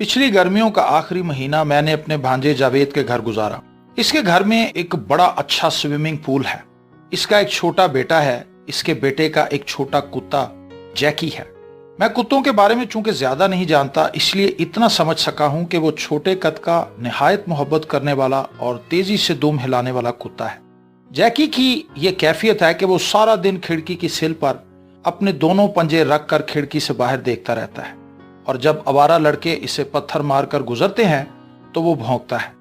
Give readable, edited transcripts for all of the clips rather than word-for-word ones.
पिछली गर्मियों का आखिरी महीना मैंने अपने भांजे जावेद के घर गुजारा। इसके घर में एक बड़ा अच्छा स्विमिंग पूल है। इसका एक छोटा बेटा है। इसके बेटे का एक छोटा कुत्ता जैकी है। मैं कुत्तों के बारे में चूंकि ज्यादा नहीं जानता, इसलिए इतना समझ सका हूं कि वो छोटे कद का निहायत मोहब्बत करने वाला और तेजी से दुम हिलाने वाला कुत्ता है। जैकी की ये कैफियत है कि वो सारा दिन खिड़की की सिल पर अपने दोनों पंजे रखकर खिड़की से बाहर देखता रहता है, और जब आवारा लड़के इसे पत्थर मारकर गुजरते हैं तो वो भौंकता है।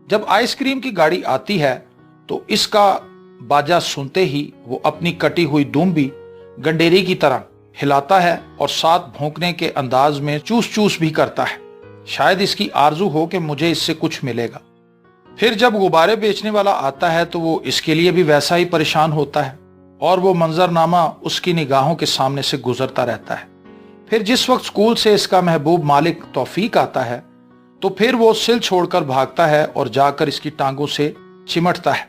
जब आइसक्रीम की गाड़ी आती है तो इसका बाजा सुनते ही वो अपनी कटी हुई दुम भी गंडेरी की तरह हिलाता है और साथ भौंकने के अंदाज में चूस चूस भी करता है। शायद इसकी आरजू हो कि मुझे इससे कुछ मिलेगा। फिर जब गुब्बारे बेचने वाला आता है तो वो इसके लिए भी वैसा ही परेशान होता है और वो मंजरनामा उसकी निगाहों के सामने से गुजरता रहता है। फिर जिस वक्त स्कूल से इसका महबूब मालिक तौफीक आता है तो फिर वो सिल छोड़कर भागता है और जाकर इसकी टांगों से चिमटता है।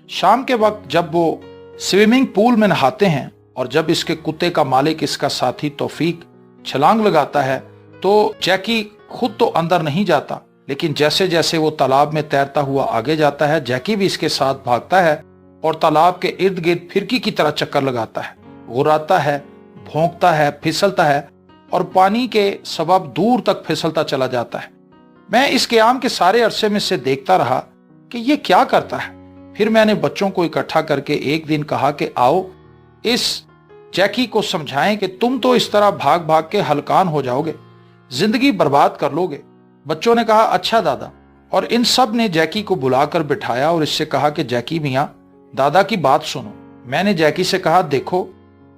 शाम के वक्त जब वो स्विमिंग पूल में नहाते हैं और जब इसके कुत्ते का मालिक इसका साथी तौफीक छलांग लगाता है तो जैकी खुद तो अंदर नहीं जाता, लेकिन जैसे जैसे वो तालाब में तैरता हुआ आगे जाता है, जैकी भी इसके साथ भागता है और तालाब के इर्द गिर्द फिरकी की तरह चक्कर लगाता है, गुर्राता है, भौंकता है, फिसलता है और पानी के सबब दूर तक फिसलता चला जाता है। मैं इस क़याम के सारे अरसे में से देखता रहा कि ये क्या करता है। फिर मैंने बच्चों को इकट्ठा करके एक दिन कहा कि आओ इस जैकी को समझाएं कि तुम तो इस तरह भाग भाग के हलकान हो जाओगे, जिंदगी बर्बाद कर लोगे। बच्चों ने कहा अच्छा दादा, और इन सब ने जैकी को बुलाकर बिठाया और इससे कहा कि जैकी मियां, दादा की बात सुनो। मैंने जैकी से कहा देखो,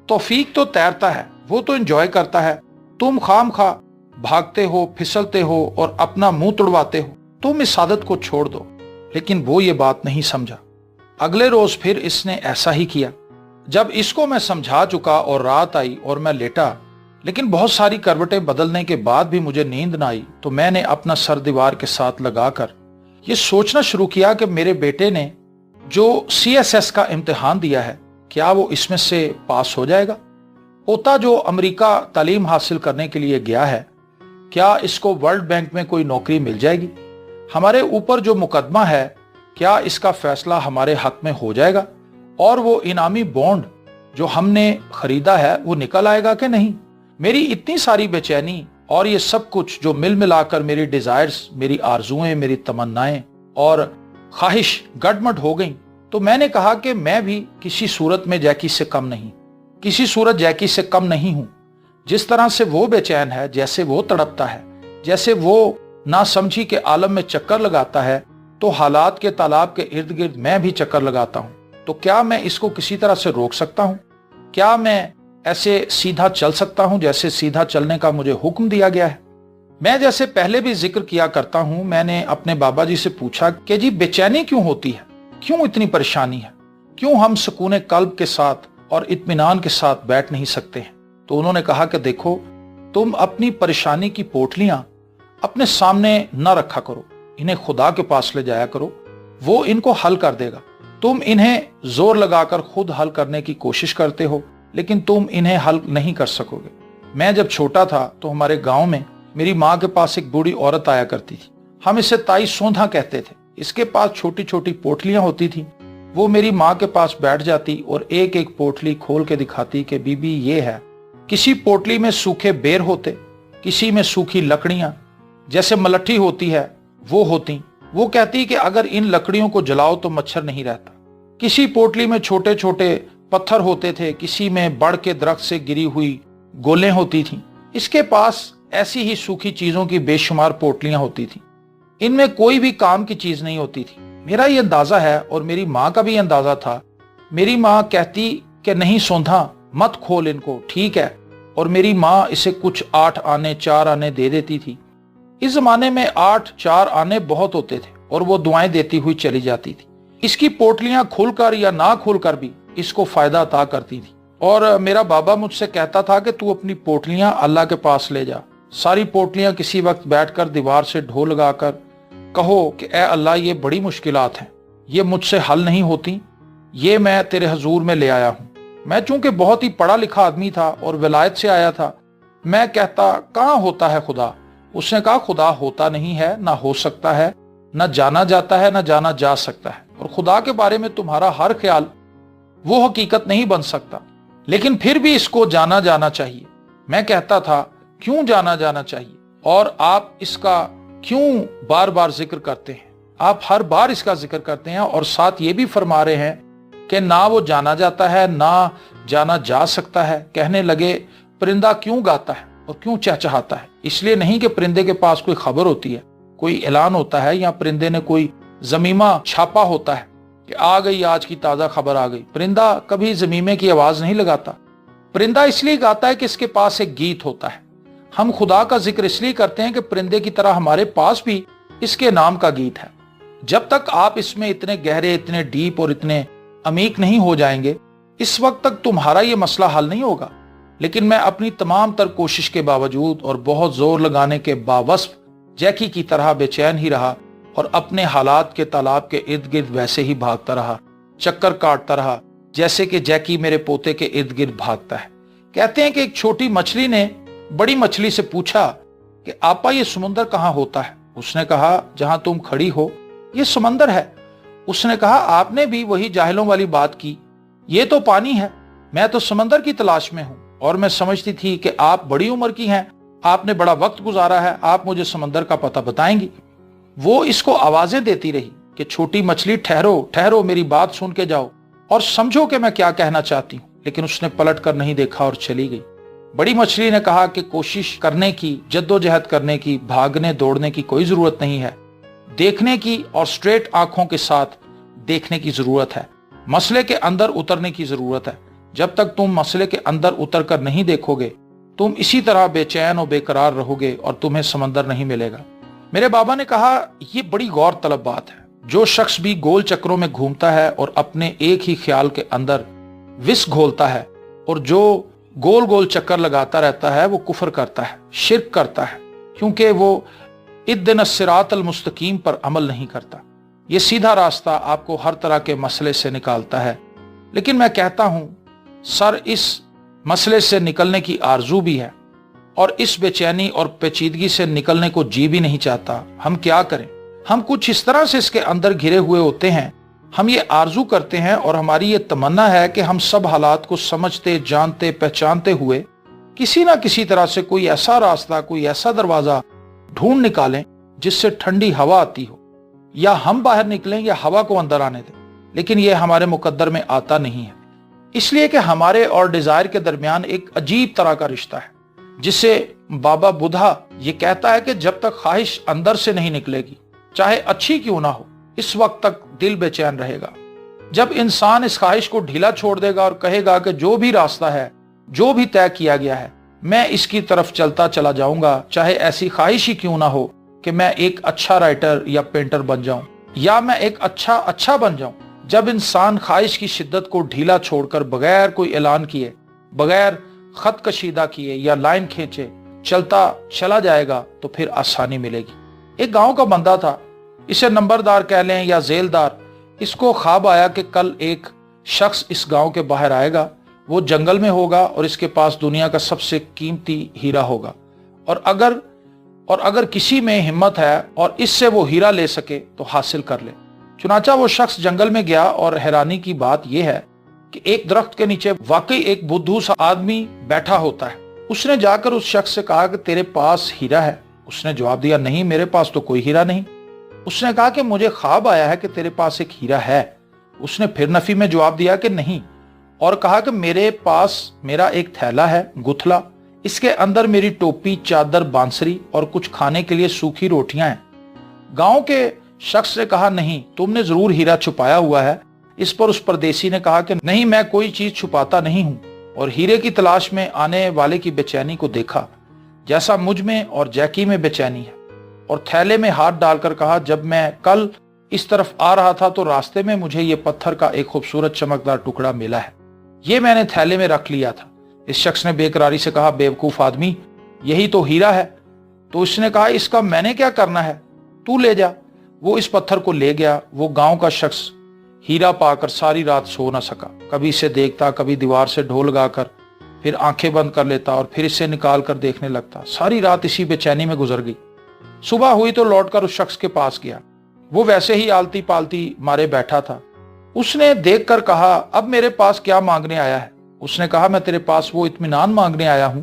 तौफीक तो तैरता है, वो तो एंजॉय करता है, तुम खाम खा भागते हो, फिसलते हो और अपना मुंह तुड़वाते हो, तुम इस आदत को छोड़ दो। लेकिन वो ये बात नहीं समझा। अगले रोज फिर इसने ऐसा ही किया। जब इसको मैं समझा चुका और रात आई और मैं लेटा, लेकिन बहुत सारी करवटें बदलने के बाद भी मुझे नींद ना आई, तो मैंने अपना सर दीवार के साथ लगाकर ये सोचना शुरू किया कि मेरे बेटे ने जो CSS का इम्तिहान दिया है, क्या वो इसमें से पास हो जाएगा? पोता जो अमेरिका तालीम हासिल करने के लिए गया है, क्या इसको वर्ल्ड बैंक में कोई नौकरी मिल जाएगी? हमारे ऊपर जो मुकदमा है, क्या इसका फैसला हमारे हक में हो जाएगा? और वो इनामी बॉन्ड जो हमने खरीदा है वो निकल आएगा कि नहीं? मेरी इतनी सारी बेचैनी और ये सब कुछ जो मिल मिलाकर मेरी डिजायर्स, मेरी आरजुएं, मेरी तमन्नाएं और ख्वाहिश गडमड हो गई, तो मैंने कहा कि मैं भी किसी सूरत में जैकी से कम नहीं, किसी सूरत जैकी से कम नहीं हूं। जिस तरह से वो बेचैन है, जैसे वो तड़पता है, जैसे वो नासमझी के आलम में चक्कर लगाता है, तो हालात के तालाब के इर्द गिर्द मैं भी चक्कर लगाता हूं। तो क्या मैं इसको किसी तरह से रोक सकता हूं? क्या मैं ऐसे सीधा चल सकता हूं जैसे सीधा चलने का मुझे हुक्म दिया गया है? मैं जैसे पहले भी जिक्र किया करता हूं, मैंने अपने बाबा जी से पूछा कि जी बेचैनी क्यों होती है, क्यों इतनी परेशानी है, क्यों हम सुकून कल्ब के साथ और इत्मीनान के साथ बैठ नहीं सकते हैं? तो उन्होंने कहा कि देखो, तुम अपनी परेशानी की पोटलियां अपने सामने न रखा करो, इन्हें खुदा के पास ले जाया करो, वो इनको हल कर देगा। तुम इन्हें जोर लगाकर खुद हल करने की कोशिश करते हो, लेकिन तुम इन्हें हल नहीं कर सकोगे। मैं जब छोटा था तो हमारे गांव में मेरी माँ के पास एक बूढ़ी औरत आया करती थी। हम इसे ताई सोंधा कहते थे। इसके पास छोटी छोटी पोटलियां होती थी। वो मेरी माँ के पास बैठ जाती और एक एक पोटली खोल के दिखाती कि बीबी ये है। किसी पोटली में सूखे बेर होते, किसी में सूखी लकड़ियां जैसे मलट्ठी होती है वो होती। वो कहती कि अगर इन लकड़ियों को जलाओ तो मच्छर नहीं रहता। किसी पोटली में छोटे छोटे पत्थर होते थे, किसी में बड़ के दरख्त से गिरी हुई गोलें होती थीं। इसके पास ऐसी ही सूखी चीजों की बेशुमार पोटलियां होती थीं। इनमें कोई भी काम की चीज नहीं होती थी। मेरा ये अंदाजा है और मेरी माँ का भी अंदाजा था। मेरी माँ कहती कि नहीं सोंधा, मत खोल इनको, ठीक है, और मेरी माँ इसे कुछ 8 आने 4 आने दे देती थी। इस जमाने में 8 4 आने बहुत होते थे और वो दुआएं देती हुई चली जाती थी। इसकी पोटलियां खुलकर या ना खुलकर भी इसको फायदा अता करती थी। और मेरा बाबा मुझसे कहता था कि तू अपनी पोटलियां अल्लाह के पास ले जा। सारी पोटलियां किसी वक्त बैठकर दीवार से ढो लगाकर कहो कि ए अल्लाह, ये बड़ी मुश्किलात हैं, ये मुझसे हल नहीं होती, ये मैं तेरे हजूर में ले आया हूँ। मैं चूंकि बहुत ही पढ़ा लिखा आदमी था और विलायत से आया था, मैं कहता कहाँ होता है खुदा, उसने कहा खुदा होता नहीं है, ना हो सकता है, ना जाना जाता है, ना जाना जा सकता है, और खुदा के बारे में तुम्हारा हर ख्याल वो हकीकत नहीं बन सकता, लेकिन फिर भी इसको जाना जाना चाहिए। मैं कहता था क्यों जाना जाना चाहिए, और आप इसका क्यों बार बार जिक्र करते हैं? आप हर बार इसका जिक्र करते हैं और साथ ये भी फरमा रहे हैं कि ना वो जाना जाता है ना जाना जा सकता है। कहने लगे परिंदा क्यों गाता है और क्यों चहचहाता है? इसलिए नहीं कि परिंदे के पास कोई खबर होती है, कोई ऐलान होता है, या परिंदे ने कोई जमीमा छापा होता है कि आ गई आज की ताजा खबर आ गई। परिंदा कभी जमीमे की आवाज नहीं लगाता। परिंदा इसलिए गाता है कि इसके पास एक गीत होता है। हम खुदा का जिक्र इसलिए करते हैं कि परिंदे की तरह हमारे पास भी इसके नाम का गीत है। जब तक आप इसमें इतने गहरे, इतने डीप और इतने अमीक नहीं हो जाएंगे, इस वक्त तक तुम्हारा ये मसला हल नहीं होगा। लेकिन मैं अपनी तमाम तर कोशिश के बावजूद और बहुत जोर लगाने के बावस्फ जैकी की तरह बेचैन ही रहा और अपने हालात के तालाब के इर्द गिर्द वैसे ही भागता रहा, चक्कर काटता रहा जैसे कि जैकी मेरे पोते के इर्द गिर्द भागता है। कहते हैं कि एक छोटी मछली ने बड़ी मछली से पूछा कि आपा ये समुंदर कहाँ होता है? उसने कहा जहां तुम खड़ी हो ये समंदर है। उसने कहा आपने भी वही जाहिलों वाली बात की, ये तो पानी है, मैं तो समंदर की तलाश में हूं, और मैं समझती थी कि आप बड़ी उम्र की हैं, आपने बड़ा वक्त गुजारा है, आप मुझे समंदर का पता बताएंगी। वो इसको आवाजें देती रही कि छोटी मछली ठहरो ठहरो, मेरी बात सुन के जाओ और समझो कि मैं क्या कहना चाहती हूँ। लेकिन उसने पलट कर नहीं देखा और चली गई। बड़ी मछली ने कहा कि कोशिश करने की, जद्दोजहद करने की, भागने दौड़ने की कोई जरूरत नहीं है, देखने की और स्ट्रेट आंखों के साथ देखने की जरूरत है, मसले के अंदर उतरने की जरूरत है। जब तक तुम मसले के अंदर उतर कर नहीं देखोगे, तुम इसी तरह बेचैन और बेकरार रहोगे और तुम्हें समंदर नहीं मिलेगा। मेरे बाबा ने कहा यह बड़ी गौर तलब बात है। जो शख्स भी गोल चक्रों में घूमता है और अपने एक ही ख्याल के अंदर विष घोलता है, और जो गोल गोल चक्कर लगाता रहता है, वो कुफर करता है, शिर्क करता है, क्योंकि वो इद्दिन सिरात अल मुस्तकीम पर अमल नहीं करता। ये सीधा रास्ता आपको हर तरह के मसले से निकालता है। लेकिन मैं कहता हूं सर, इस मसले से निकलने की आरजू भी है और इस बेचैनी और पेचीदगी से निकलने को जी भी नहीं चाहता। हम क्या करें? हम कुछ इस तरह से इसके अंदर घिरे हुए होते हैं, हम ये आरजू करते हैं और हमारी ये तमन्ना है कि हम सब हालात को समझते, जानते, पहचानते हुए किसी ना किसी तरह से कोई ऐसा रास्ता, कोई ऐसा दरवाजा ढूंढ निकालें जिससे ठंडी हवा आती हो, या हम बाहर निकलें या हवा को अंदर आने दें। लेकिन यह हमारे मुकद्दर में आता नहीं है, इसलिए कि हमारे और डिजायर के दरमियान एक अजीब तरह का रिश्ता है, जिसे बाबा बुद्धा ये कहता है कि जब तक ख्वाहिश अंदर से नहीं निकलेगी, चाहे अच्छी क्यों ना हो, इस वक्त तक दिल बेचैन रहेगा। जब इंसान इस ख्वाहिश को ढीला छोड़ देगा और कहेगा कि जो भी रास्ता है, जो भी तय किया गया है, मैं इसकी तरफ चलता चला जाऊंगा, चाहे ऐसी ख्वाहिश ही क्यों ना हो कि मैं एक अच्छा राइटर या पेंटर बन जाऊं, या मैं एक अच्छा बन जाऊं। जब इंसान ख्वाहिश की शिद्दत को ढीला छोड़कर बगैर कोई ऐलान किए, बगैर खत कशीदा किए या लाइन खींचे चलता चला जाएगा, तो फिर आसानी मिलेगी। एक गांव का बंदा था, इसे नंबरदार कह लें या जेलदार। इसको ख्वाब आया कि कल एक शख्स इस गांव के बाहर आएगा, वो जंगल में होगा और इसके पास दुनिया का सबसे कीमती हीरा होगा, और अगर किसी में हिम्मत है और इससे वो हीरा ले सके तो हासिल कर ले। चुनाचा वो शख्स जंगल में गया, और हैरानी की बात यह है कि एक दरख्त के नीचे वाकई एक बुद्धू सा आदमी बैठा होता है। उसने जाकर उस शख्स से कहा कि तेरे पास हीरा है? उसने जवाब दिया नहीं, मेरे पास तो कोई हीरा नहीं। उसने कहा कि मुझे ख्वाब आया है कि तेरे पास एक हीरा है। उसने फिर नफी में जवाब दिया कि नहीं, और कहा कि मेरे पास मेरा एक थैला है गुथला, इसके अंदर मेरी टोपी, चादर, बांसुरी और कुछ खाने के लिए सूखी रोटियां हैं। गांव के शख्स ने कहा नहीं, तुमने जरूर हीरा छुपाया हुआ है। इस पर उस परदेसी ने कहा कि नहीं, मैं कोई चीज छुपाता नहीं हूं, और हीरे की तलाश में आने वाले की बेचैनी को देखा जैसा मुझ में और जैकी में बेचैनी है, और थैले में हाथ डालकर कहा जब मैं कल इस तरफ आ रहा था तो रास्ते में मुझे ये पत्थर का एक खूबसूरत चमकदार टुकड़ा मिला है, ये मैंने थैले में रख लिया था। इस शख्स ने बेकरारी से कहा बेवकूफ आदमी, यही तो हीरा है। तो उसने कहा इसका मैंने क्या करना है, तू ले जा। वो इस पत्थर को ले गया। वो गांव का शख्स हीरा पाकर सारी रात सो ना सका, कभी इसे देखता, कभी दीवार से ढोल लगाकर, फिर आंखें बंद कर लेता और फिर इसे निकाल कर देखने लगता। सारी रात इसी बेचैनी में गुजर गई। सुबह हुई तो लौटकर उस शख्स के पास गया। वो वैसे ही आलती पालती मारे बैठा था। उसने देखकर कहा, अब मेरे पास क्या मांगने आया है? उसने कहा, मैं तेरे पास वो इत्मीनान मांगने आया हूं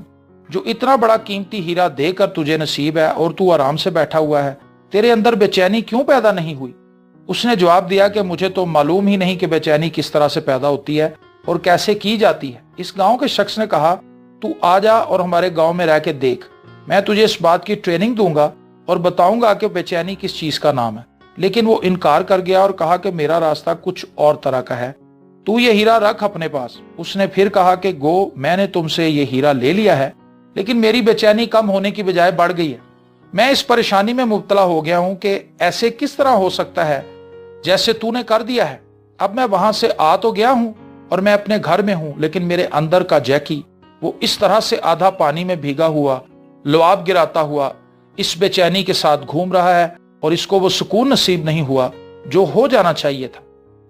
जो इतना बड़ा कीमती हीरा देकर तुझे नसीब है और तू आराम से बैठा हुआ है। तेरे अंदर बेचैनी क्यों पैदा नहीं हुई? उसने जवाब दिया कि मुझे तो मालूम ही नहीं कि बेचैनी किस तरह से पैदा होती है और कैसे की जाती है। इस गांव के शख्स ने कहा, तू आ जा और हमारे गांव में रह के देख। मैं तुझे इस बात की ट्रेनिंग दूंगा और बताऊंगा कि बेचैनी किस चीज का नाम है। लेकिन वो इनकार कर गया और कहा कि मेरा रास्ता कुछ और तरह का है, तू ये हीरा रख अपने पास। उसने फिर कहा कि गो मैंने तुमसे ये हीरा ले लिया है, लेकिन मेरी बेचैनी कम होने की बजाय बढ़ गई है। मैं इस परेशानी में मुब्तला हो गया हूं कि ऐसे किस तरह हो सकता है जैसे तूने कर दिया है। अब मैं वहां से आ तो गया हूं और मैं अपने घर में हूं, लेकिन मेरे अंदर का जैकी वो इस तरह से आधा पानी में भीगा हुआ, लुआब गिराता हुआ इस बेचैनी के साथ घूम रहा है और इसको वो सुकून नसीब नहीं हुआ जो हो जाना चाहिए था।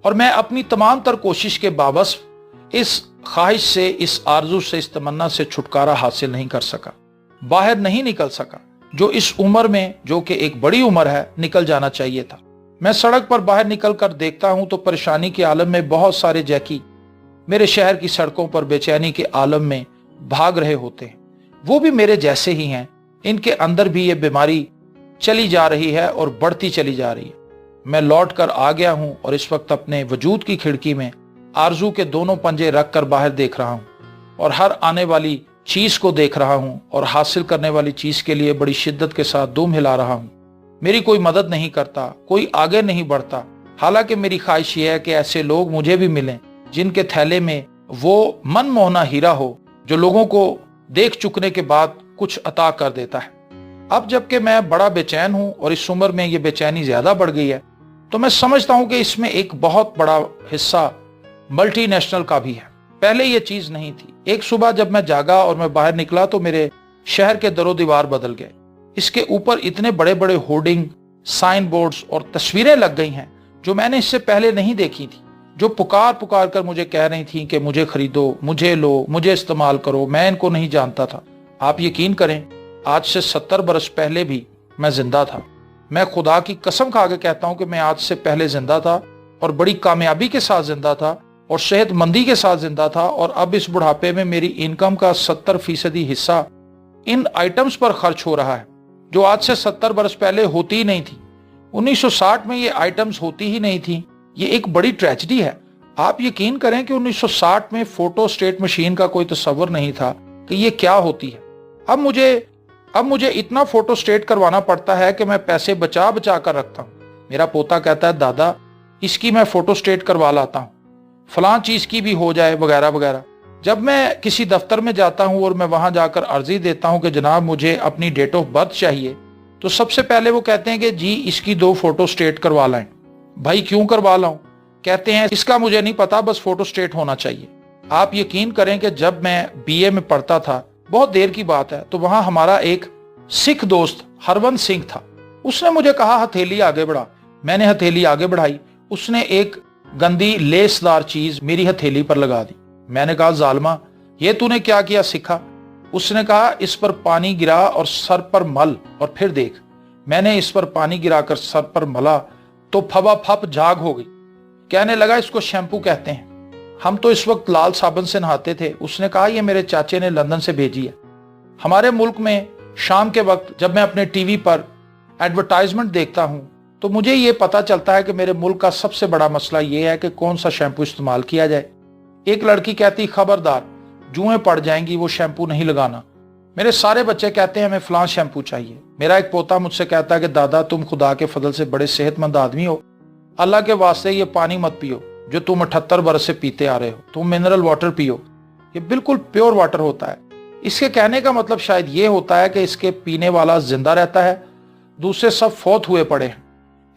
और मैं अपनी तमाम तर कोशिश के बावजूद इस ख्वाहिश से, इस आरजू से, इस तमन्ना से छुटकारा हासिल नहीं कर सका, बाहर नहीं निकल सका जो इस उम्र में, जो कि एक बड़ी उम्र है, निकल जाना चाहिए था। मैं सड़क पर बाहर निकल कर देखता हूं तो परेशानी के आलम में बहुत सारे जैकी मेरे शहर की सड़कों पर बेचैनी के आलम में भाग रहे होते हैं। वो भी मेरे जैसे ही हैं, इनके अंदर भी ये बीमारी चली जा रही है और बढ़ती चली जा रही है। मैं लौट कर आ गया हूं और इस वक्त अपने वजूद की खिड़की में आरजू के दोनों पंजे रख कर बाहर देख रहा हूं और हर आने वाली चीज को देख रहा हूं और हासिल करने वाली चीज के लिए बड़ी शिद्दत के साथ दुम हिला रहा हूं। मेरी कोई मदद नहीं करता, कोई आगे नहीं बढ़ता। हालांकि मेरी ख्वाहिश ये है कि ऐसे लोग मुझे भी मिलें जिनके थैले में वो मनमोहना हीरा हो जो लोगों को देख चुकने के बाद कुछ अता कर देता है। अब जबकि मैं बड़ा बेचैन हूं और इस उम्र में ये बेचैनी ज्यादा बढ़ गई है, तो मैं समझता हूं कि इसमें एक बहुत बड़ा हिस्सा मल्टीनेशनल का भी है। पहले ये चीज नहीं थी। एक सुबह जब मैं जागा और मैं बाहर निकला तो मेरे शहर के दरो दीवार बदल गए। इसके ऊपर इतने बड़े बड़े होर्डिंग, साइन बोर्ड्स और तस्वीरें लग गई हैं जो मैंने इससे पहले नहीं देखी थी, जो पुकार पुकार कर मुझे कह रही थी कि मुझे खरीदो, मुझे लो, मुझे इस्तेमाल करो। मैं इनको नहीं जानता था। आप यकीन करें, आज से 70 बरस पहले भी मैं जिंदा था। मैं खुदा की कसम खा के कहता हूं कि मैं आज से पहले जिंदा था और बड़ी कामयाबी के साथ जिंदा था और सेहतमंदी के साथ जिंदा था। और अब इस बुढ़ापे में मेरी इनकम का 70% हिस्सा इन आइटम्स पर खर्च हो रहा है जो आज से 70 बरस पहले होती ही नहीं थी। 1960 में ये आइटम्स होती ही नहीं थी। ये एक बड़ी ट्रेजेडी है। आप यकीन करें कि 1960 में फोटो स्टेट मशीन का कोई तस्वर नहीं था कि ये क्या होती है। अब मुझे इतना फोटो स्टेट करवाना पड़ता है कि मैं पैसे बचा बचा कर रखता हूँ। मेरा पोता कहता है, दादा इसकी मैं फोटो स्टेट करवा लाता हूँ, फलां चीज की भी हो जाए, वगैरह वगैरह। जब मैं किसी दफ्तर में जाता हूँ और मैं वहां जाकर अर्जी देता हूँ कि जनाब मुझे अपनी डेट ऑफ बर्थ चाहिए, तो सबसे पहले वो कहते हैं कि जी इसकी 2 फोटो स्टेट करवा लाएं। भाई क्यों करवा लाऊं? कहते हैं इसका मुझे नहीं पता, बस फोटो स्टेट होना चाहिए। आप यकीन करें कि जब मैं बीए में पढ़ता था, बहुत देर की बात है, तो वहां हमारा एक सिख दोस्त हरवंत सिंह था। उसने मुझे कहा हथेली आगे बढ़ा। मैंने हथेली आगे बढ़ाई। उसने एक गंदी लेसदार चीज मेरी हथेली पर लगा दी। मैंने कहा, जालमा ये तूने क्या किया सिखा? उसने कहा, इस पर पानी गिरा और सर पर मल और फिर देख। मैंने इस पर पानी गिराकर सर पर मला तो फवा फप झाग हो गई। कहने लगा, इसको शैम्पू कहते हैं। हम तो इस वक्त लाल साबुन से नहाते थे। उसने कहा, ये मेरे चाचे ने लंदन से भेजी है। हमारे मुल्क में शाम के वक्त जब मैं अपने टीवी पर एडवर्टाइजमेंट देखता हूं तो मुझे ये पता चलता है कि मेरे मुल्क का सबसे बड़ा मसला ये है कि कौन सा शैम्पू इस्तेमाल किया जाए। एक लड़की कहती, खबरदार जुएं पड़ जाएंगी, वो शैम्पू नहीं लगाना। मेरे सारे बच्चे कहते हैं हमें फलां शैम्पू चाहिए। मेरा एक पोता मुझसे कहता है कि दादा तुम खुदा के फजल से बड़े सेहतमंद आदमी हो, अल्लाह के वास्ते ये पानी मत पियो जो तुम 78 बरस से पीते आ रहे हो, तुम मिनरल वाटर पियो, ये बिल्कुल प्योर वाटर होता है। इसके कहने का मतलब शायद ये होता है कि इसके पीने वाला जिंदा रहता है, दूसरे सब फौत हुए पड़े हैं।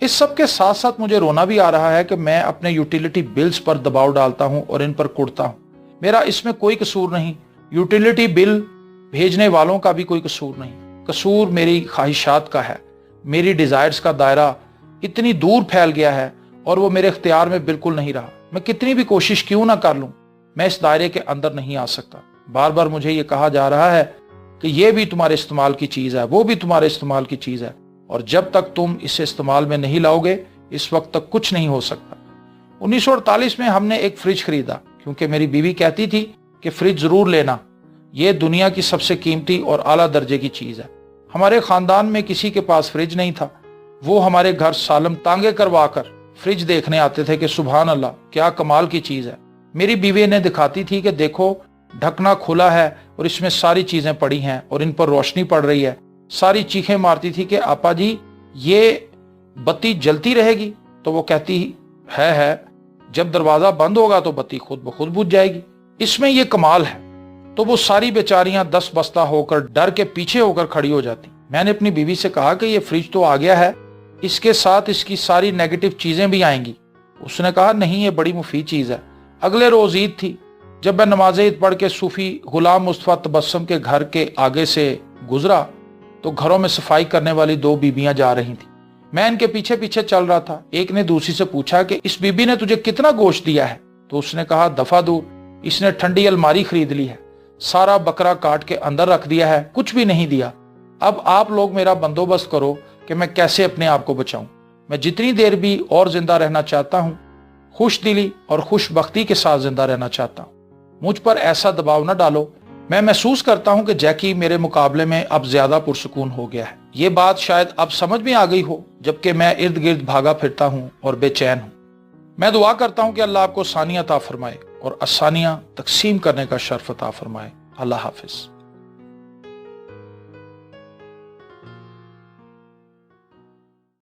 इस सब के साथ साथ मुझे रोना भी आ रहा है कि मैं अपने यूटिलिटी बिल्स पर दबाव डालता हूं और इन पर कुड़ता हूं। मेरा इसमें कोई कसूर नहीं, यूटिलिटी बिल भेजने वालों का भी कोई कसूर नहीं। कसूर मेरी ख्वाहिशात का है। मेरी डिजायर्स का दायरा इतनी दूर फैल गया है और वो मेरे इख्तियार में बिल्कुल नहीं रहा। मैं कितनी भी कोशिश क्यों ना कर लूं, मैं इस दायरे के अंदर नहीं आ सकता। बार बार मुझे ये कहा जा रहा है कि ये भी तुम्हारे इस्तेमाल की चीज है, वो भी तुम्हारे इस्तेमाल की चीज है। اور جب تک تم اسے استعمال میں نہیں لاؤ گے اس وقت تک کچھ نہیں ہو سکتا۔ 1948 میں ہم نے ایک فریج خریدا کیونکہ میری بیوی کہتی تھی کہ فریج ضرور لینا، یہ دنیا کی سب سے قیمتی اور اعلیٰ درجے کی چیز ہے۔ ہمارے خاندان میں کسی کے پاس فریج نہیں تھا، وہ ہمارے گھر سالم تانگے کروا کر فریج دیکھنے آتے تھے کہ سبحان اللہ کیا کمال کی چیز ہے۔ میری بیوی نے دکھاتی تھی کہ دیکھو ڈھکنا کھلا ہے اور اس میں ساری چیزیں پڑی ہیں اور ان پر روشنی پڑ رہی ہے۔ ساری چیخیں مارتی تھی کہ آپا جی یہ بتی جلتی رہے گی؟ تو وہ کہتی ہے جب دروازہ بند ہوگا تو بتی خود بخود بجھ جائے گی، اس میں یہ کمال ہے۔ تو وہ ساری بیچاریاں دس بستہ ہو کر ڈر کے پیچھے ہو کر کھڑی ہو جاتی۔ میں نے اپنی بیوی سے کہا کہ یہ فریج تو آ گیا ہے، اس کے ساتھ اس کی ساری نیگیٹو چیزیں بھی آئیں گی۔ اس نے کہا نہیں، یہ بڑی مفید چیز ہے۔ اگلے روز عید تھی، جب میں نماز عید پڑھ کے صوفی غلام مصطفیٰ تبسم کے گھر کے آگے سے گزرا تو گھروں میں صفائی کرنے والی دو بیبیاں جا رہی تھیں۔ میں ان کے پیچھے پیچھے چل رہا تھا۔ ایک نے دوسری سے پوچھا کہ اس بی بی نے تجھے کتنا گوشت دیا ہے؟ تو اس نے کہا دفع دور، اس نے ٹھنڈی الماری خرید لی ہے، سارا بکرا کاٹ کے اندر رکھ دیا ہے، کچھ بھی نہیں دیا۔ اب آپ لوگ میرا بندوبست کرو کہ میں کیسے اپنے آپ کو بچاؤں۔ میں جتنی دیر بھی اور زندہ رہنا چاہتا ہوں خوش دلی اور خوش بختی کے ساتھ زندہ رہنا چاہتا ہوں، مجھ پر ایسا دباؤ نہ ڈالو۔ میں محسوس کرتا ہوں کہ جیکی میرے مقابلے میں اب زیادہ پرسکون ہو گیا ہے۔ یہ بات شاید اب سمجھ میں آ گئی ہو جبکہ میں ارد گرد بھاگا پھرتا ہوں اور بے چین ہوں۔ میں دعا کرتا ہوں کہ اللہ آپ کو ثانیہ عطا فرمائے اور آسانیاں تقسیم کرنے کا شرف عطا فرمائے۔ اللہ حافظ۔